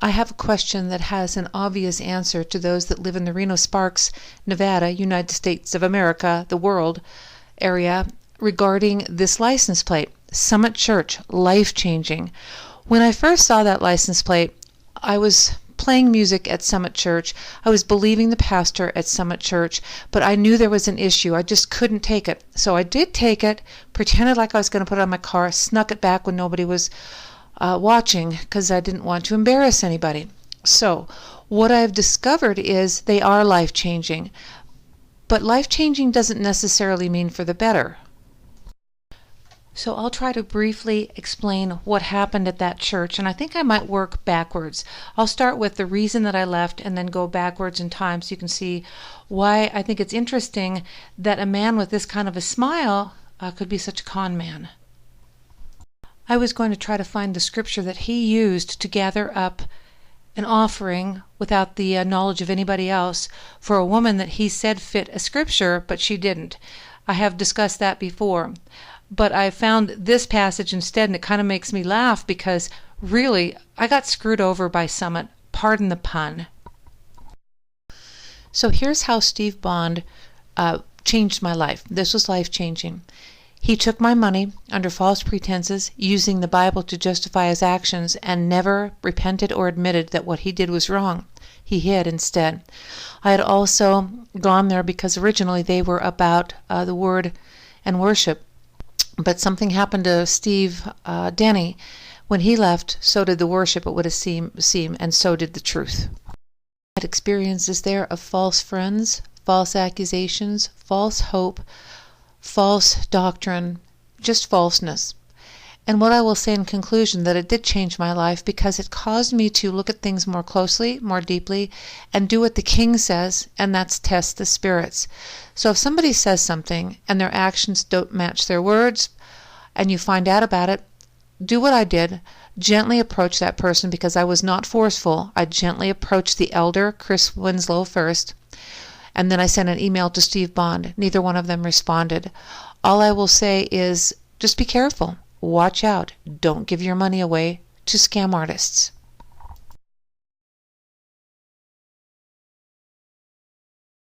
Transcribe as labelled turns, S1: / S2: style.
S1: I have a question that has an obvious answer to those that live in the Reno-Sparks, Nevada, United States of America, the world area, regarding this license plate. Summit Church, life-changing. When I first saw that license plate, I was playing music at Summit Church. I was believing the pastor at Summit Church, but I knew there was an issue. I just couldn't take it. So I did take it, pretended like I was going to put it on my car, snuck it back when nobody was watching because I didn't want to embarrass anybody. So what I've discovered is they are life-changing, but life-changing doesn't necessarily mean for the better. So I'll try to briefly explain what happened at that church, and I think I might work backwards. I'll start with the reason that I left and then go backwards in time so you can see why I think it's interesting that a man with this kind of a smile could be such a con man. I was going to try to find the scripture that he used to gather up an offering without the knowledge of anybody else for a woman that he said fit a scripture, but she didn't. I have discussed that before. But I found this passage instead, and it kind of makes me laugh because really, I got screwed over by Summit. Pardon the pun. So here's how Steve Bond changed my life. This was life-changing. He took my money under false pretenses, using the Bible to justify his actions, and never repented or admitted that what he did was wrong. He hid instead. I had also gone there because originally they were about the Word and worship. But something happened to Steve Denny. When he left, so did the worship, it would have seem, and so did the truth. I had experiences there of false friends, false accusations, false hope, false doctrine, just falseness. And what I will say in conclusion, that it did change my life because it caused me to look at things more closely, more deeply, and do what the King says, and that's test the spirits. So if somebody says something and their actions don't match their words, and you find out about it, do what I did. Gently approach that person because I was not forceful. I gently approached the elder, Chris Winslow, first, and then I sent an email to Steve Bond. Neither one of them responded. All I will say is just be careful. Watch out. Don't give your money away to scam artists.